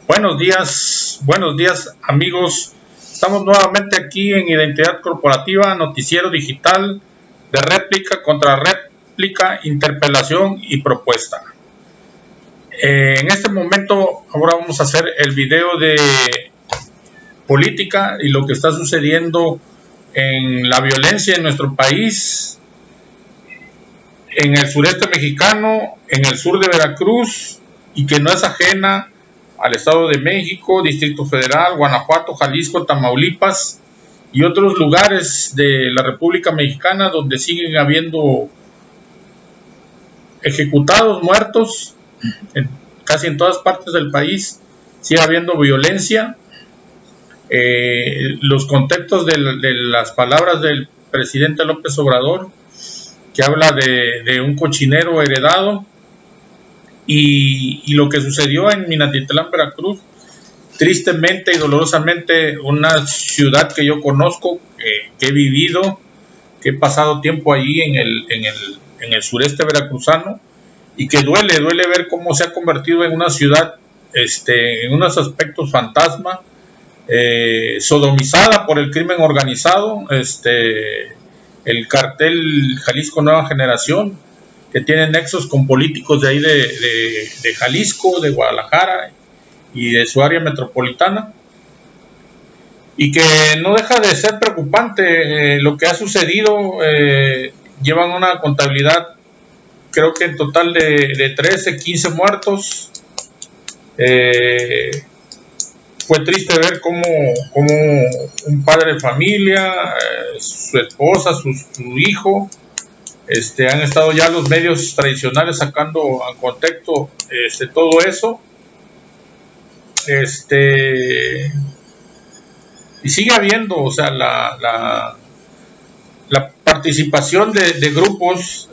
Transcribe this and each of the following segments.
Buenos días amigos. Estamos nuevamente aquí en Identidad Corporativa, noticiero digital de réplica contra réplica, interpelación y propuesta. En este momento ahora vamos a hacer el video de política y lo que está sucediendo en la violencia en nuestro país, en el sureste mexicano, en el sur de Veracruz, y que no es ajena al Estado de México, Distrito Federal, Guanajuato, Jalisco, Tamaulipas y otros lugares de la República Mexicana donde siguen habiendo ejecutados, muertos, casi en todas partes del país sigue habiendo violencia. Los contextos de las palabras del presidente López Obrador, que habla de un cochinero heredado, y lo que sucedió en Minatitlán, Veracruz, tristemente y dolorosamente, una ciudad que yo conozco, que he vivido, que he pasado tiempo allí en el sureste veracruzano, y que duele ver cómo se ha convertido en una ciudad, en unos aspectos fantasma, sodomizada por el crimen organizado, el cartel Jalisco Nueva Generación, que tiene nexos con políticos de ahí de Jalisco, de Guadalajara y de su área metropolitana, y que no deja de ser preocupante lo que ha sucedido. Llevan una contabilidad, creo que en total de 13, 15 muertos. Fue triste ver cómo un padre de familia, su esposa, su hijo, han estado ya los medios tradicionales sacando a contexto todo eso. Y sigue habiendo, o sea, la participación de grupos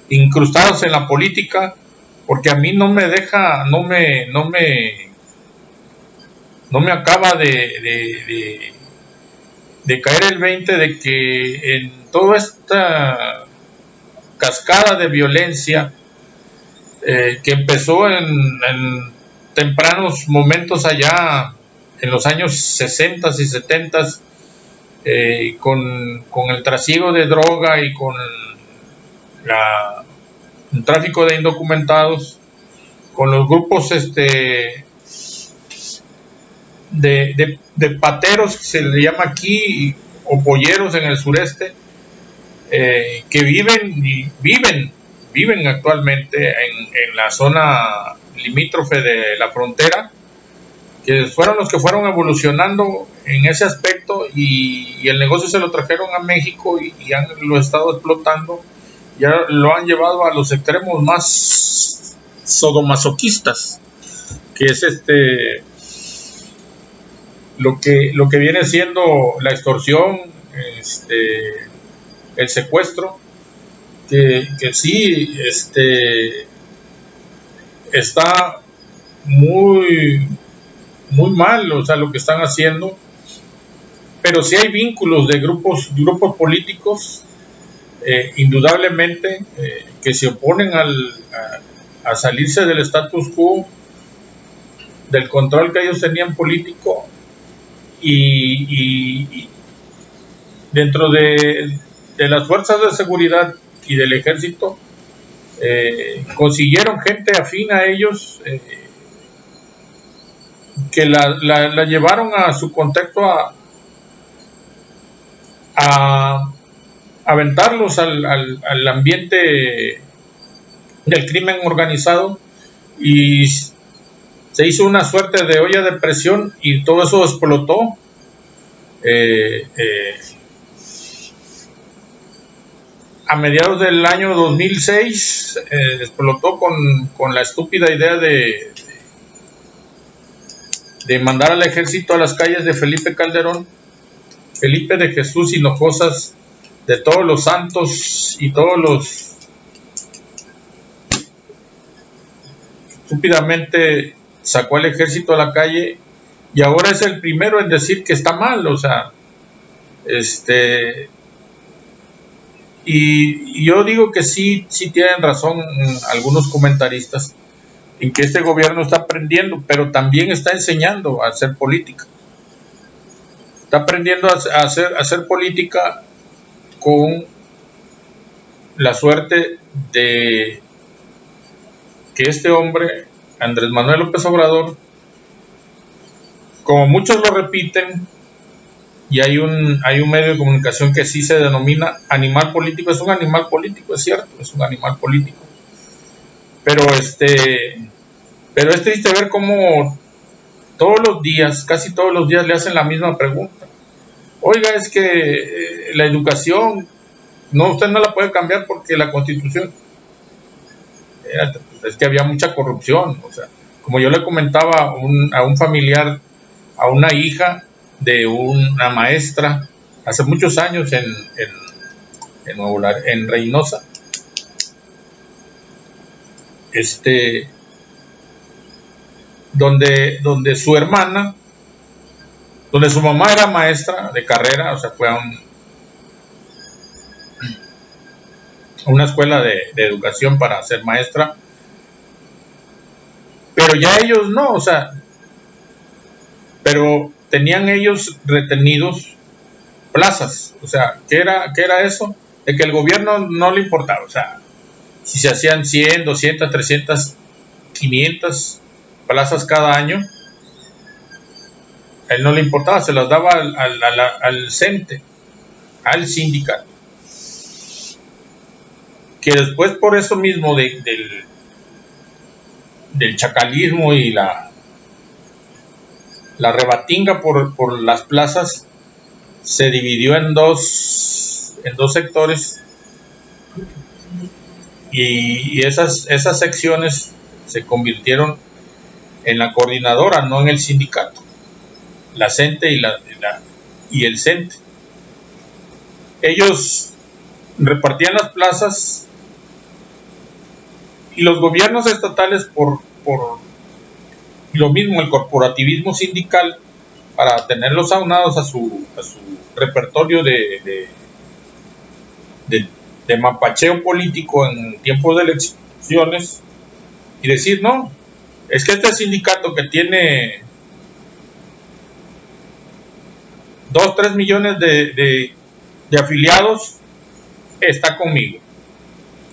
incrustados en la política, porque a mí no me deja, no me acaba de caer el 20 de que en toda esta cascada de violencia que empezó en tempranos momentos allá en los años 60 y 70, con el trasiego de droga y con el tráfico de indocumentados, con los grupos de pateros, que se le llama aquí, o polleros en el sureste, que viven actualmente en la zona limítrofe de la frontera, que fueron los que fueron evolucionando en ese aspecto, y el negocio se lo trajeron a México y lo han estado explotando. Ya lo han llevado a los extremos más sodomasoquistas, que es lo que viene siendo la extorsión, el secuestro, que sí está muy mal, o sea, lo que están haciendo. Pero sí hay vínculos de grupos políticos, indudablemente, que se oponen a salirse del status quo, del control que ellos tenían político, y dentro de las fuerzas de seguridad y del ejército, consiguieron gente afín a ellos, que la llevaron a su contexto a aventarlos al ambiente del crimen organizado, y se hizo una suerte de olla de presión y todo eso explotó. A mediados del año 2006 explotó con la estúpida idea de mandar al ejército a las calles de Felipe Calderón, Felipe de Jesús Hinojosas, de Todos los Santos, y todos los estúpidamente sacó al ejército a la calle, y ahora es el primero en decir que está mal, o sea, y yo digo que sí tienen razón algunos comentaristas, en que este gobierno está aprendiendo, pero también está enseñando a hacer política. Está aprendiendo a hacer política con la suerte de que este hombre, Andrés Manuel López Obrador, como muchos lo repiten, y hay un medio de comunicación que sí se denomina animal político, es un animal político, es cierto, es un animal político. Pero es triste ver cómo todos los días, casi todos los días le hacen la misma pregunta. Oiga, es que la educación, no, usted no la puede cambiar porque la Constitución, es que había mucha corrupción. O sea, como yo le comentaba a un familiar, a una hija de una maestra, hace muchos años en Reynosa, donde su hermana, donde su mamá era maestra de carrera, o sea, fue a una escuela de educación para ser maestra, pero ya ellos no, o sea, pero tenían ellos retenidos plazas. O sea, ¿qué era eso? De que el gobierno no le importaba. O sea, si se hacían 100, 200, 300, 500 plazas cada año, a él no le importaba, se las daba al CENTE, al sindicato. Que después, por eso mismo del chacalismo y la rebatinga por las plazas, se dividió en dos sectores, y esas secciones se convirtieron en la coordinadora, no en el sindicato, la CENTE y el CENTE. Ellos repartían las plazas, y los gobiernos estatales, por lo mismo, el corporativismo sindical, para tenerlos aunados a su repertorio de mapacheo político en tiempos de elecciones, y decir, no, es que este sindicato que tiene 2, 3 millones de afiliados está conmigo,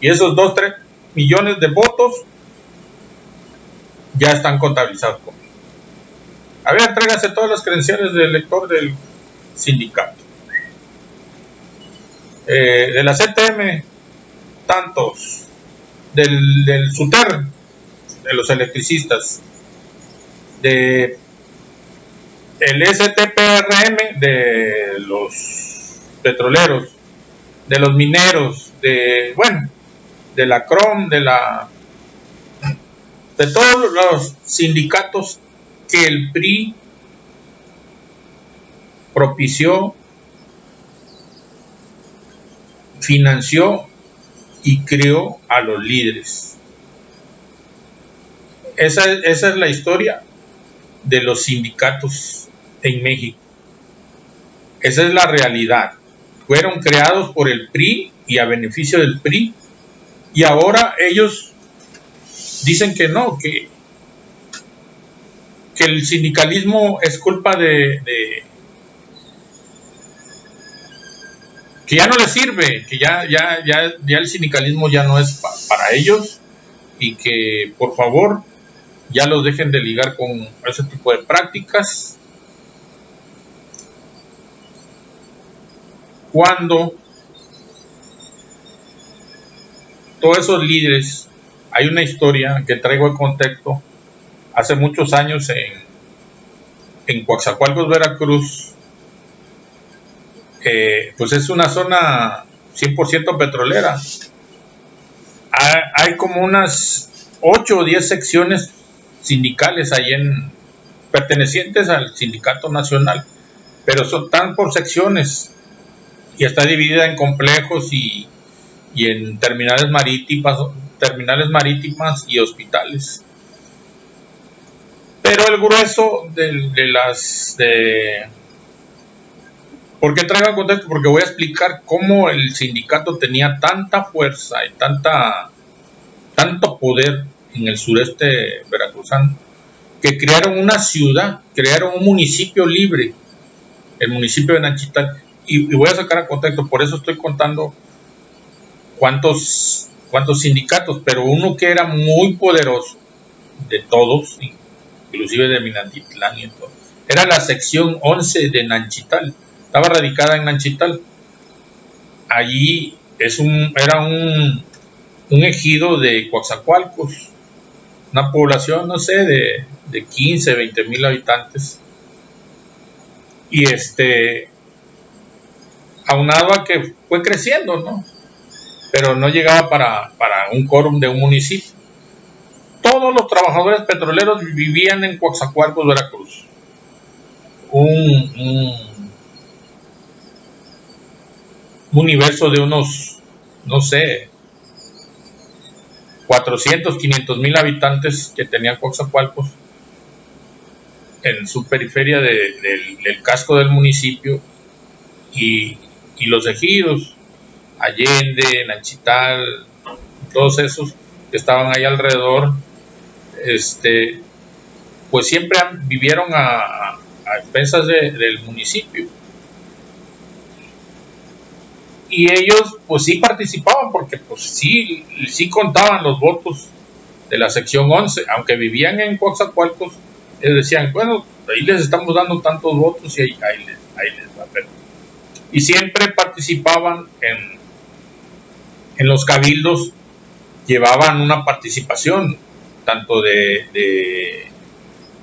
y esos 2, 3 millones de votos ya están contabilizados conmigo. A ver, tráigase todas las credenciales del elector del sindicato. De la CTM, tantos. Del SUTER, de los electricistas. De el STPRM, de los petroleros. De los mineros. De la CROM, de todos los sindicatos que el PRI propició, financió y creó a los líderes. Esa es la historia de los sindicatos en México. Esa es la realidad. Fueron creados por el PRI y a beneficio del PRI, y ahora ellos dicen que no, que el sindicalismo es culpa de que ya no les sirve, que ya el sindicalismo ya no es para ellos, y que por favor ya los dejen de ligar con ese tipo de prácticas, cuando todos esos líderes, hay una historia que traigo en contexto. Hace muchos años en Coatzacoalcos, Veracruz, pues es una zona 100% petrolera. Hay como unas 8 o 10 secciones sindicales ahí pertenecientes al Sindicato Nacional, pero están por secciones, y está dividida en complejos y en terminales marítimas y hospitales. Pero el grueso ¿por qué traigo en contexto? Porque voy a explicar cómo el sindicato tenía tanta fuerza y tanto poder en el sureste veracruzano, que crearon una ciudad, crearon un municipio libre, el municipio de Nanchital. Y voy a sacar a contexto, por eso estoy contando cuántos sindicatos, pero uno que era muy poderoso de todos, inclusive de Minatitlán y todo, era la sección 11 de Nanchital, estaba radicada en Nanchital. Allí era un ejido de Coatzacoalcos, una población, no sé, de 15, 20 mil habitantes, y aunado a que fue creciendo, ¿no? Pero no llegaba para un quórum de un municipio. Todos los trabajadores petroleros vivían en Coatzacoalcos, Veracruz. Un universo de unos, no sé, 400, 500 mil habitantes que tenían Coatzacoalcos en su periferia del casco del municipio, y los ejidos, Allende, Nanchital, todos esos que estaban ahí alrededor, pues siempre vivieron a expensas del municipio. Y ellos pues sí participaban, porque pues sí contaban los votos de la sección 11, aunque vivían en Coatzacoalcos. Ellos decían, bueno, ahí les estamos dando tantos votos y ahí les va. Y siempre participaban en los cabildos, llevaban una participación, tanto de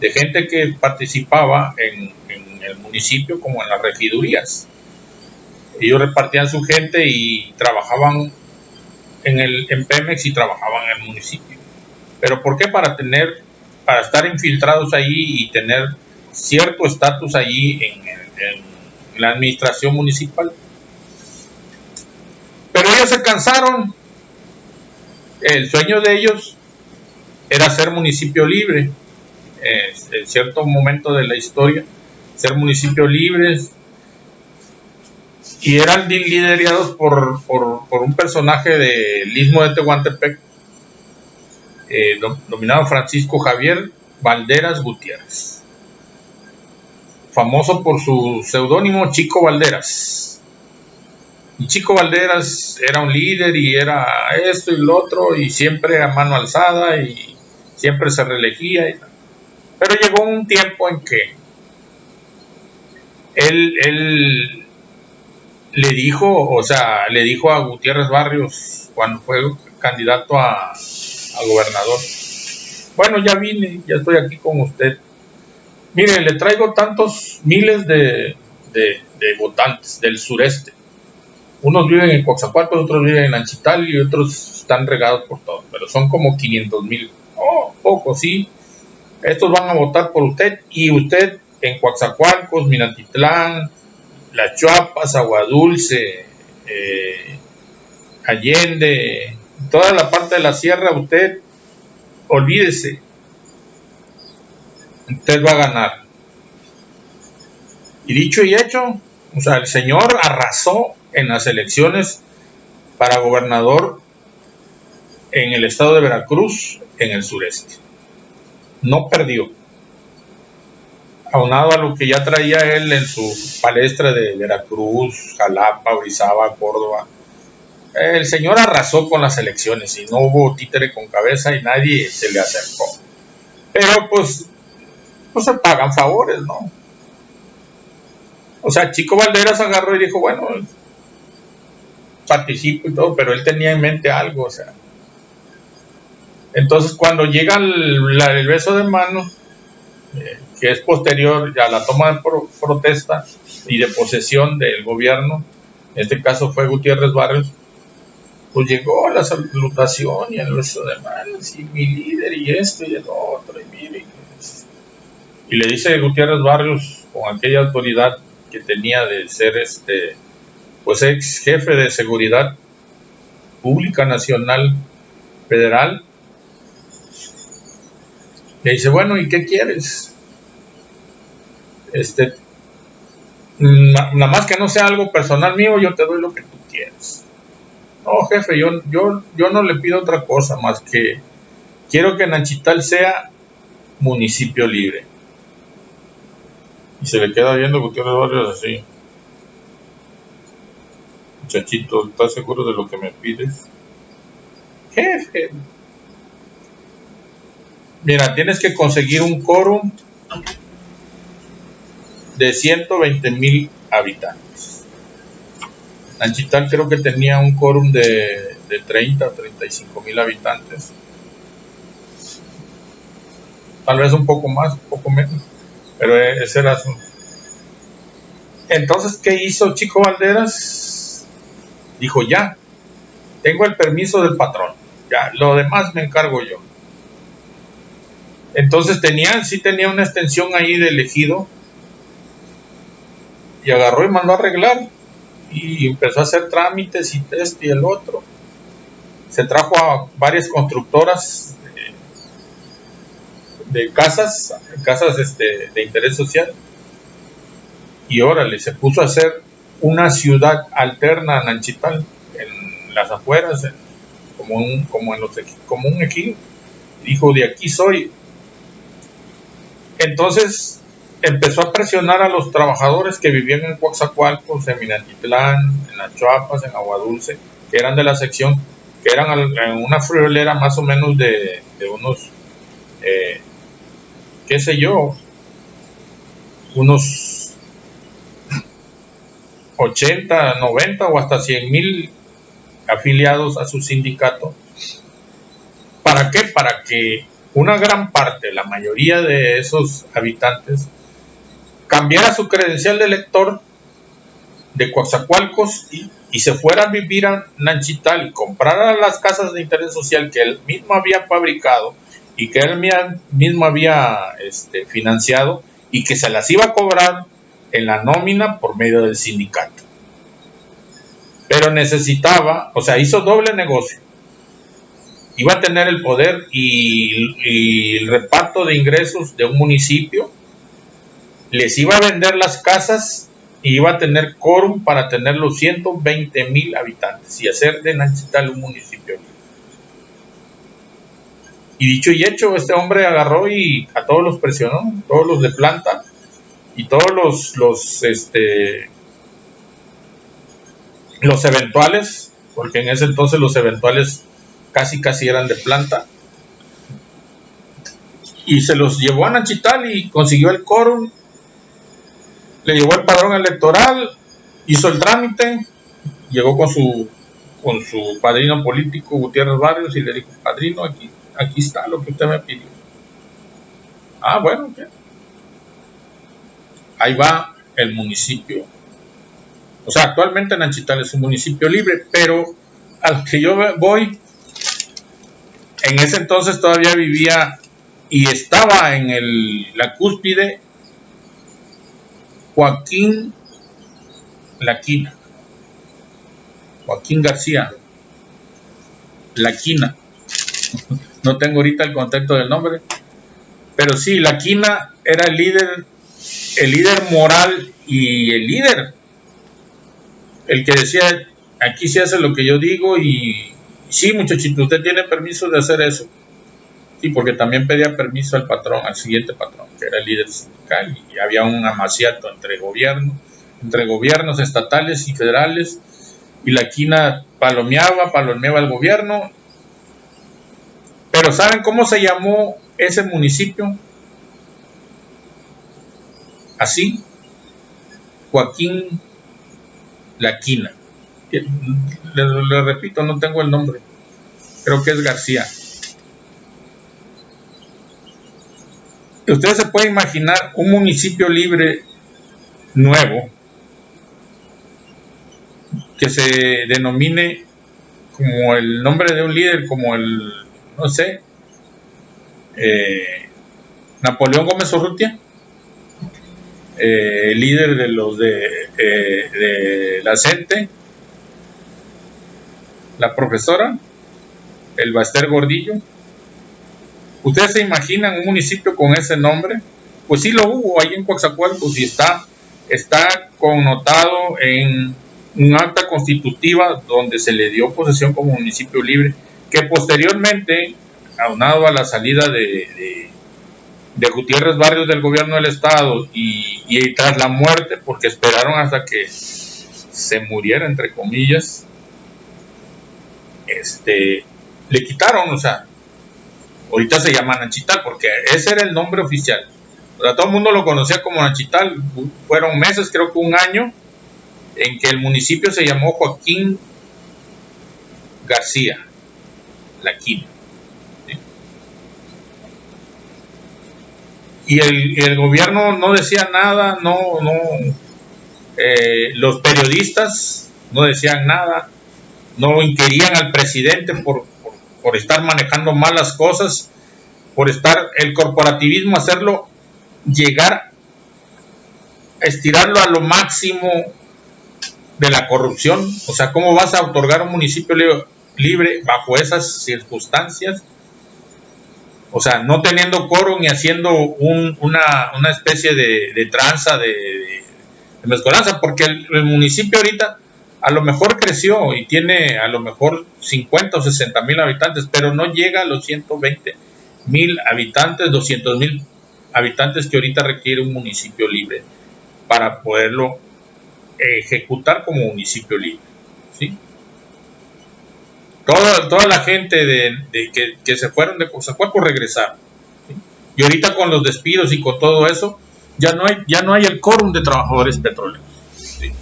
gente que participaba en el municipio como en las regidurías. Ellos repartían su gente y trabajaban en Pemex y trabajaban en el municipio. ¿Pero por qué? Para estar infiltrados allí y tener cierto estatus allí en la administración municipal. Pero ellos se cansaron. El sueño de ellos era ser municipio libre. En cierto momento de la historia, ser municipio libres, y eran liderados por un personaje del Istmo de Tehuantepec, dominado Francisco Javier Valderas Gutiérrez, famoso por su seudónimo Chico Valderas. Y Chico Valderas era un líder y era esto y lo otro, y siempre a mano alzada, y siempre se reelegía. Pero llegó un tiempo en que él le dijo a Gutiérrez Barrios, cuando fue candidato a gobernador: bueno, ya vine, ya estoy aquí con usted. Mire, le traigo tantos miles de votantes del sureste. Unos viven en Coatzacoalcos, otros viven en Nanchital y otros están regados por todo, pero son como 500,000. Oh, poco, sí. Estos van a votar por usted, y usted en Coatzacoalcos, Minatitlán, Las Chuapas, Aguadulce, Allende, toda la parte de la sierra, usted olvídese, usted va a ganar. Y dicho y hecho, o sea, el señor arrasó en las elecciones para gobernador en el estado de Veracruz, en el sureste. No perdió, aunado a lo que ya traía él en su palestra de Veracruz, Jalapa, Orizaba, Córdoba. El señor arrasó con las elecciones y no hubo títere con cabeza y nadie se le acercó. Pero pues se pagan favores, ¿no? O sea, Chico Valderas agarró y dijo, bueno, participo y todo, pero él tenía en mente algo, o sea. Entonces, cuando llega el beso de mano, que es posterior a la toma de protesta y de posesión del gobierno, en este caso fue Gutiérrez Barrios, pues llegó la salutación y el beso de manos, y mi líder, y esto y el otro, y mire. Y le dice Gutiérrez Barrios, con aquella autoridad que tenía de ser pues ex jefe de seguridad pública nacional federal, le dice, bueno, ¿y qué quieres? Nada más que no sea algo personal mío, yo te doy lo que tú quieres. No, jefe, yo no le pido otra cosa más que quiero que Nanchital sea municipio libre. Y se le queda viendo Gutiérrez Barrios así. Muchachito, ¿estás seguro de lo que me pides? Jefe. Mira, tienes que conseguir un quórum de 120,000 habitantes. Nanchital creo que tenía un quórum de 30 o 35,000 habitantes. Tal vez un poco más, un poco menos. Pero ese era su... Entonces, ¿qué hizo Chico Valderas? Dijo, ya, tengo el permiso del patrón. Ya, lo demás me encargo yo. Entonces sí tenía una extensión ahí de ejido. Y agarró y mandó a arreglar. Y empezó a hacer trámites y y el otro. Se trajo a varias constructoras de casas de interés social. Y órale, se puso a hacer una ciudad alterna a Nanchital, en las afueras, como un ejido. Dijo, de aquí soy. Entonces empezó a presionar a los trabajadores que vivían en Coatzacoalcos, en Minatitlán, en Las Chuapas, en Aguadulce, que eran de la sección, que eran en una friolera más o menos de unos, qué sé yo, unos 80, 90 o hasta 100,000 afiliados a su sindicato. ¿Para qué? Para que una gran parte, la mayoría de esos habitantes, cambiara su credencial de elector de Coatzacoalcos y se fuera a vivir a Nanchital y comprara las casas de interés social que él mismo había fabricado y que él mismo había financiado, y que se las iba a cobrar en la nómina por medio del sindicato. Pero necesitaba, o sea, hizo doble negocio. Iba a tener el poder y el reparto de ingresos de un municipio, les iba a vender las casas y iba a tener quórum para tener los 120,000 habitantes y hacer de Nanchital un municipio libre. Y dicho y hecho, este hombre agarró y a todos los presionó, todos los de planta y todos los eventuales, porque en ese entonces los eventuales casi eran de planta, y se los llevó a Nanchital y consiguió el quórum, le llevó el padrón electoral, hizo el trámite, llegó con su padrino político Gutiérrez Barrios y le dijo, padrino, aquí está lo que usted me pidió. Ah, bueno, ¿qué? Ahí va el municipio. O sea, actualmente Nanchital es un municipio libre, pero al que yo voy, en ese entonces todavía vivía y estaba en la cúspide Joaquín Laquina, Joaquín García Laquina. No tengo ahorita el contexto del nombre, pero sí, Laquina era el líder moral y el líder, el que decía, aquí se hace lo que yo digo y sí, muchachito, usted tiene permiso de hacer eso. Sí, porque también pedía permiso al patrón, al siguiente patrón, que era el líder sindical, y había un amaciato entre gobiernos estatales y federales, y Laquina palomeaba el gobierno. Pero ¿saben cómo se llamó ese municipio? Así, Joaquín Laquina. Le repito, no tengo el nombre, creo que es García. Ustedes se pueden imaginar un municipio libre nuevo que se denomine como el nombre de un líder, como no sé, Napoleón Gómez Urrutia, líder de los de la CENTE, la profesora, el Baster Gordillo. ¿Ustedes se imaginan un municipio con ese nombre? Pues sí lo hubo ahí en Coatzacoalcos y está connotado en un acta constitutiva donde se le dio posesión como municipio libre, que posteriormente aunado a la salida de Gutiérrez Barrios del gobierno del estado y tras la muerte, porque esperaron hasta que se muriera, entre comillas, le quitaron, o sea, ahorita se llama Nachital, porque ese era el nombre oficial. O sea, todo el mundo lo conocía como Nachital. Fueron meses, creo que un año, en que el municipio se llamó Joaquín García, La Quina. ¿Sí? Y el gobierno no decía nada, los periodistas no decían nada, no inquirían al presidente por estar manejando mal las cosas, por estar el corporativismo, hacerlo llegar, estirarlo a lo máximo de la corrupción. O sea, ¿cómo vas a otorgar un municipio libre bajo esas circunstancias? O sea, no teniendo quórum y haciendo una especie de tranza, de mezcolanza, porque el municipio ahorita a lo mejor creció y tiene a lo mejor 50 o 60 mil habitantes, pero no llega a los 120,000 habitantes, 200,000 habitantes que ahorita requiere un municipio libre para poderlo ejecutar como municipio libre, ¿sí? Toda la gente que se fueron de Coatzacoalcos regresaron, ¿sí? Y ahorita con los despidos y con todo eso ya no hay el quórum de trabajadores petroleros, ¿sí?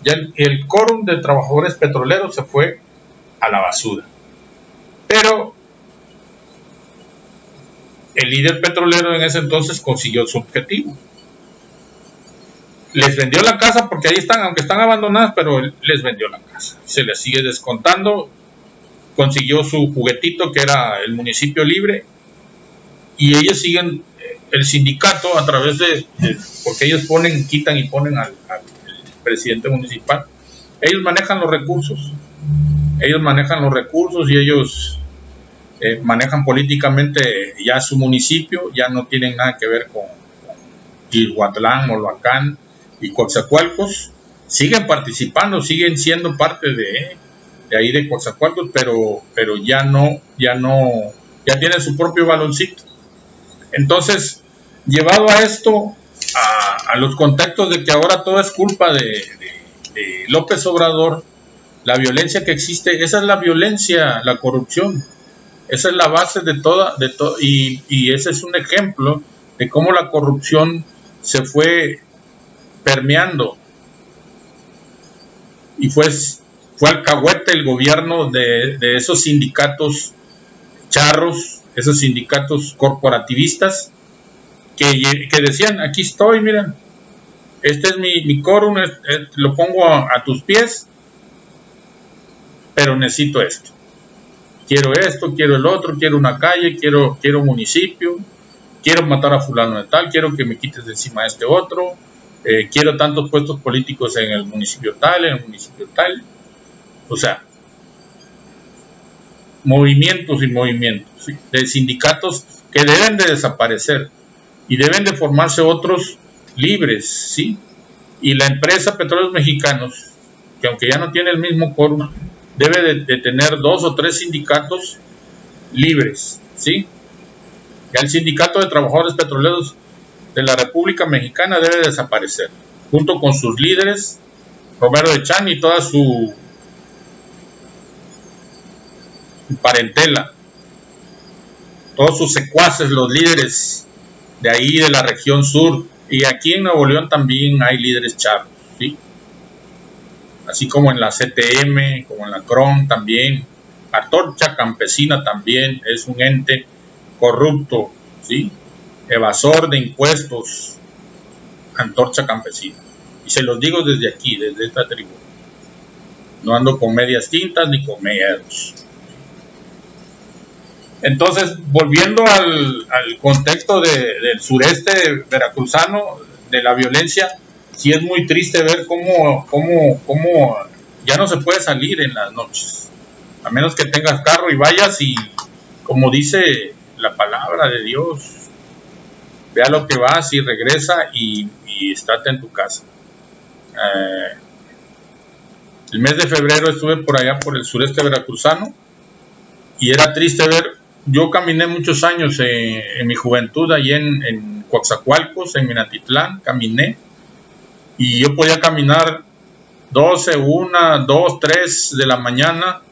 Ya el quórum de trabajadores petroleros se fue a la basura. Pero el líder petrolero en ese entonces consiguió su objetivo. Les vendió la casa, porque ahí están, aunque están abandonadas, pero él les vendió la casa. Se les sigue descontando. Consiguió su juguetito, que era el municipio libre, y ellos siguen el sindicato a través porque ellos quitan y ponen al presidente municipal. Ellos manejan los recursos. Y ellos manejan políticamente ya su municipio. Ya no tienen nada que ver con Tihuatlán, Molhuacán y Coatzacoalcos. Siguen participando, siguen siendo parte de ahí de Coatzacoalcos, pero ya tienen su propio baloncito. Entonces, llevado a esto, a los contactos de que ahora todo es culpa de López Obrador, la violencia que existe, esa es la violencia, la corrupción, esa es la base de todo, y ese es un ejemplo de cómo la corrupción se fue permeando y fue alcahuete el gobierno de esos sindicatos charros, esos sindicatos corporativistas que decían: aquí estoy, miren, este es mi quórum, lo pongo a tus pies, pero necesito esto, quiero el otro, quiero una calle, quiero municipio, quiero matar a fulano de tal, quiero que me quites de encima a este otro, quiero tantos puestos políticos en el municipio tal, ¿sí? O sea, movimientos y movimientos, ¿sí? De sindicatos que deben de desaparecer y deben de formarse otros libres, ¿sí? Y la empresa Petróleos Mexicanos, que aunque ya no tiene el mismo quórum, debe de tener 2 o 3 sindicatos libres, ¿sí? Ya el sindicato de trabajadores petroleros de la República Mexicana debe desaparecer, junto con sus líderes, Romero de Champs y toda su parentela, todos sus secuaces, los líderes de ahí de la región sur, y aquí en Nuevo León también hay líderes charros, ¿sí? Así como en la CTM, como en la CRON también. Antorcha Campesina también es un ente corrupto, ¿sí? Evasor de impuestos, Antorcha Campesina. Y se los digo desde aquí, desde esta tribuna. No ando con medias tintas ni con medias. Entonces, volviendo al contexto del sureste veracruzano, de la violencia, sí es muy triste ver cómo ya no se puede salir en las noches, a menos que tengas carro y vayas y, como dice la palabra de Dios, vea lo que vas y regresa y estate en tu casa. El mes de febrero estuve por allá por el sureste veracruzano y era triste ver yo caminé muchos años en mi juventud allí en Coatzacoalcos, en Minatitlán, caminé, y yo podía caminar 12, 1, 2, 3 de la mañana,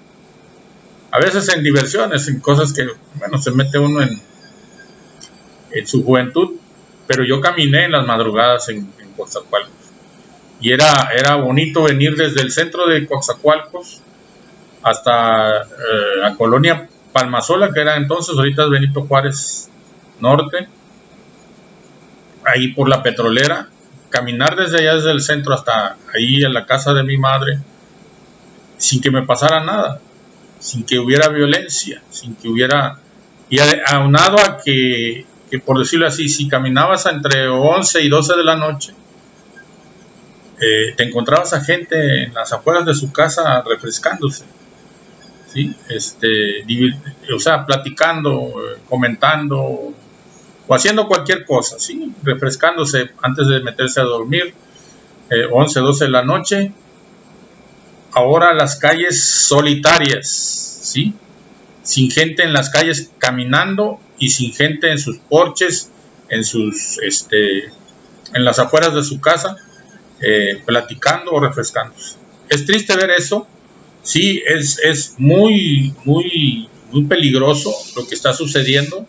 a veces en diversiones, en cosas que, bueno, se mete uno en su juventud, pero yo caminé en las madrugadas en Coatzacoalcos, y era bonito venir desde el centro de Coatzacoalcos hasta la colonia Palmasola, que era entonces, ahorita es Benito Juárez Norte, ahí por la Petrolera, caminar desde allá, desde el centro hasta ahí a la casa de mi madre, sin que me pasara nada, sin que hubiera violencia, sin que hubiera... Y aunado a que por decirlo así, si caminabas entre 11 y 12 de la noche, te encontrabas a gente en las afueras de su casa refrescándose, ¿sí? O sea, platicando, comentando o haciendo cualquier cosa, ¿sí? Refrescándose antes de meterse a dormir, 11, 12 de la noche. Ahora las calles solitarias, ¿sí? Sin gente en las calles caminando y sin gente en sus porches, en las afueras de su casa, platicando o refrescándose. Es triste ver eso. Sí, es muy, muy, muy peligroso lo que está sucediendo.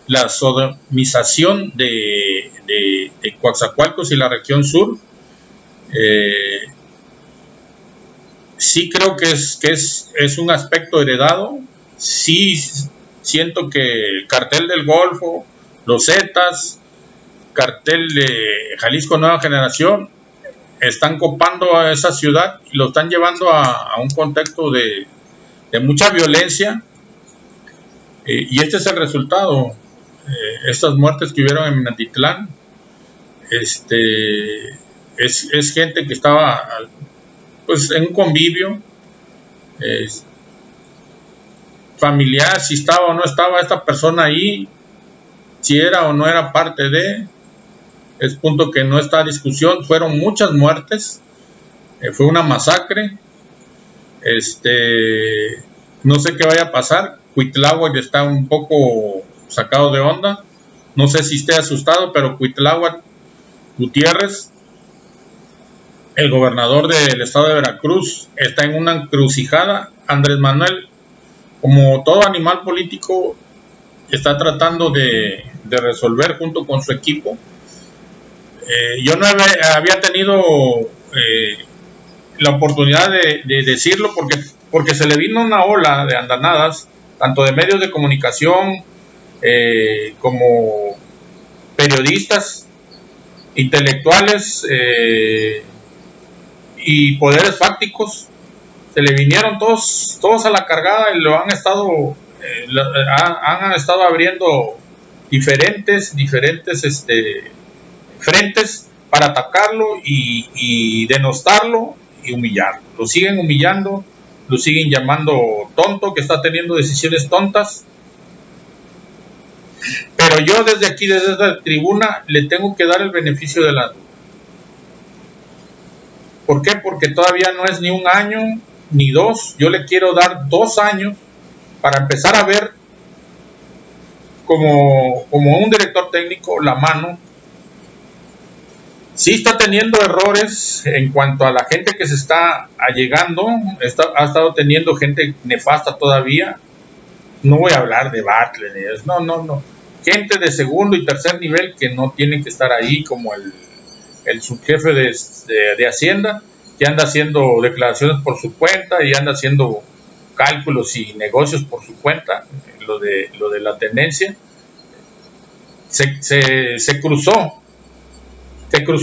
La sodomización de Coatzacoalcos y la región sur. Sí creo que es un aspecto heredado. Sí siento que el cartel del Golfo, los Zetas, cartel de Jalisco Nueva Generación, están copando a esa ciudad y lo están llevando a un contexto de mucha violencia, y este es el resultado. Estas muertes que hubieron en Minatitlán, es gente que estaba pues en un convivio familiar, si estaba o no estaba esta persona ahí, si era o no era parte de... Es punto que no está a discusión. Fueron muchas muertes, fue una masacre. No sé qué vaya a pasar. Cuitláhuac está un poco sacado de onda. No sé si esté asustado, pero Cuitláhuac Gutiérrez, el gobernador del estado de Veracruz, está en una encrucijada. Andrés Manuel, como todo animal político, está tratando de resolver junto con su equipo. Yo no había tenido la oportunidad de decirlo porque se le vino una ola de andanadas, tanto de medios de comunicación como periodistas, intelectuales y poderes fácticos. Se le vinieron todos a la cargada y lo han estado abriendo diferentes frentes para atacarlo y denostarlo y humillarlo. Lo siguen humillando, lo siguen llamando tonto, que está teniendo decisiones tontas. Pero yo desde aquí, desde esta tribuna, le tengo que dar el beneficio de la duda. ¿Por qué? Porque todavía no es ni un año ni dos. Yo le quiero dar 2 años para empezar a ver como un director técnico la mano. Sí está teniendo errores en cuanto a la gente que se está allegando, ha estado teniendo gente nefasta todavía. No voy a hablar de Bartlett, no. Gente de segundo y tercer nivel que no tienen que estar ahí, como el subjefe de Hacienda, que anda haciendo declaraciones por su cuenta y anda haciendo cálculos y negocios por su cuenta, lo de la tendencia. Se cruzó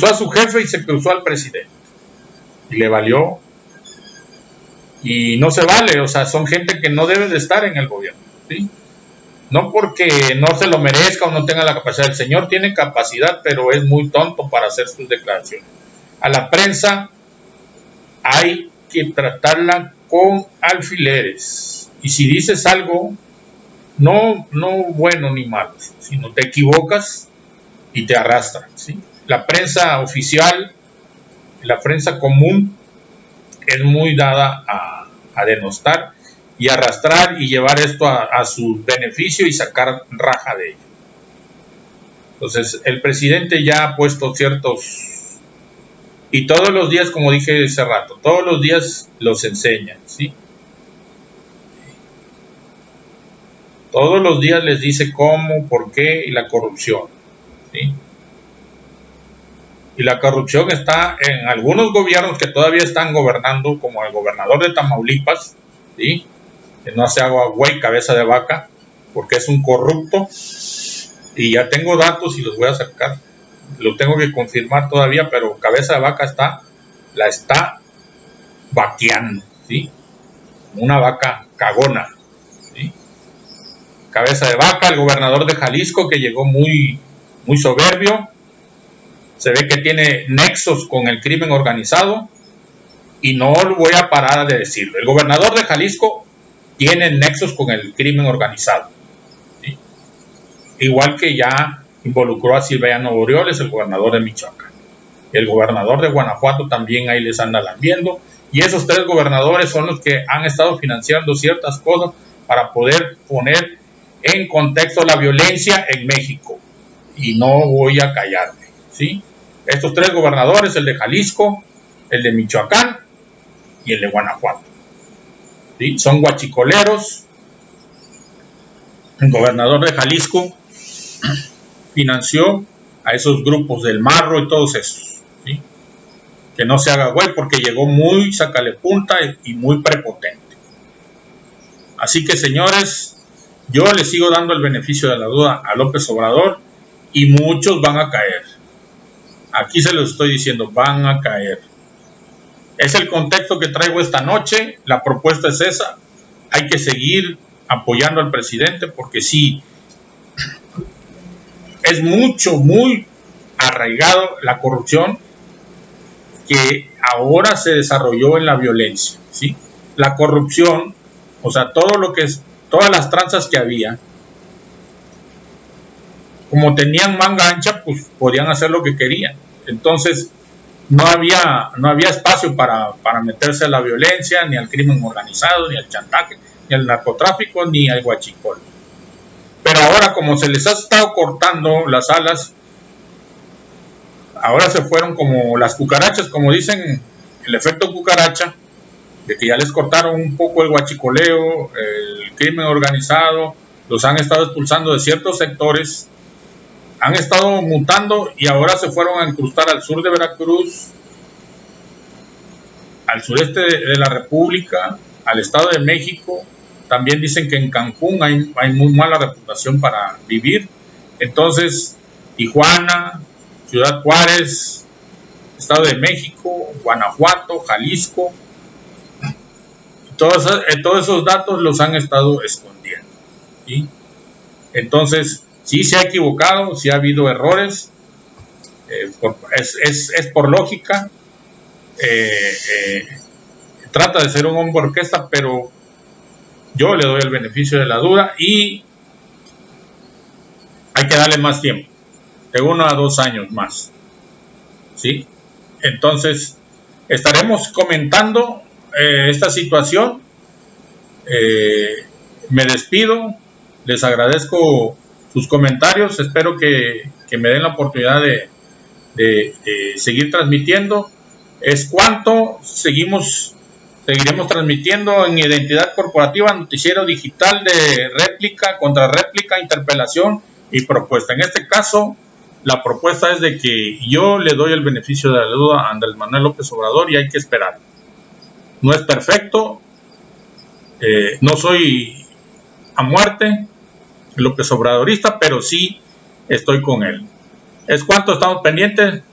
a su jefe y se cruzó al presidente y le valió, y no se vale. O sea, son gente que no debe de estar en el gobierno, ¿sí? No porque no se lo merezca o no tenga la capacidad. El señor tiene capacidad, pero es muy tonto para hacer sus declaraciones. A la prensa hay que tratarla con alfileres, y si dices algo no bueno ni malo, sino te equivocas y te arrastran, ¿sí? La prensa oficial, la prensa común, es muy dada a denostar y arrastrar y llevar esto a su beneficio y sacar raja de ello. Entonces, el presidente ya ha puesto ciertos, y todos los días, como dije hace rato, todos los días los enseña, ¿sí? Todos los días les dice cómo, por qué y la corrupción, ¿sí? Y la corrupción está en algunos gobiernos que todavía están gobernando, como el gobernador de Tamaulipas, ¿sí? Que no se haga güey, cabeza de vaca, porque es un corrupto. Y ya tengo datos y los voy a sacar. Lo tengo que confirmar todavía, pero cabeza de vaca la está vaqueando, ¿sí? Una vaca cagona, ¿sí? Cabeza de vaca, el gobernador de Jalisco, que llegó muy soberbio. Se ve que tiene nexos con el crimen organizado y no lo voy a parar de decirlo. El gobernador de Jalisco tiene nexos con el crimen organizado, ¿sí? Igual que ya involucró a Silvano Aureoles, el gobernador de Michoacán. El gobernador de Guanajuato también ahí les anda lambiendo. Y esos tres gobernadores son los que han estado financiando ciertas cosas para poder poner en contexto la violencia en México. Y no voy a callarme, ¿sí? Estos tres gobernadores, el de Jalisco, el de Michoacán y el de Guanajuato, ¿sí? Son guachicoleros. El gobernador de Jalisco financió a esos grupos del Marro y todos esos, ¿sí? Que no se haga güey porque llegó muy sácale punta y muy prepotente. Así que, señores, yo le sigo dando el beneficio de la duda a López Obrador y muchos van a caer. Aquí se los estoy diciendo, van a caer. Es el contexto que traigo esta noche. La propuesta es esa. Hay que seguir apoyando al presidente porque sí, es muy arraigado la corrupción que ahora se desarrolló en la violencia, ¿sí? La corrupción, o sea, todo lo que es, todas las tranzas que había, como tenían manga ancha, pues podían hacer lo que querían. Entonces, no había espacio para meterse a la violencia, ni al crimen organizado, ni al chantaje, ni al narcotráfico, ni al huachicol. Pero ahora, como se les ha estado cortando las alas, ahora se fueron como las cucarachas, como dicen, el efecto cucaracha, de que ya les cortaron un poco el huachicoleo, el crimen organizado, los han estado expulsando de ciertos sectores, han estado mutando y ahora se fueron a incrustar al sur de Veracruz, al sureste de la República, al Estado de México. También dicen que en Cancún hay muy mala reputación para vivir. Entonces, Tijuana, Ciudad Juárez, Estado de México, Guanajuato, Jalisco, todos esos datos los han estado escondiendo, ¿sí? Entonces, sí se ha equivocado, sí ha habido errores, es por lógica, trata de ser un hombre orquesta, pero yo le doy el beneficio de la duda y hay que darle más tiempo, de 1 a 2 años más, ¿sí? Entonces, estaremos comentando esta situación. Me despido, les agradezco sus comentarios, espero que me den la oportunidad de seguir transmitiendo. Es cuanto, seguiremos transmitiendo en Identidad Corporativa, noticiero digital de réplica, contrarréplica, interpelación y propuesta. En este caso, la propuesta es de que yo le doy el beneficio de la duda a Andrés Manuel López Obrador y hay que esperar. No es perfecto, no soy a muerte López Obradorista, pero sí estoy con él. Es cuanto, estamos pendientes.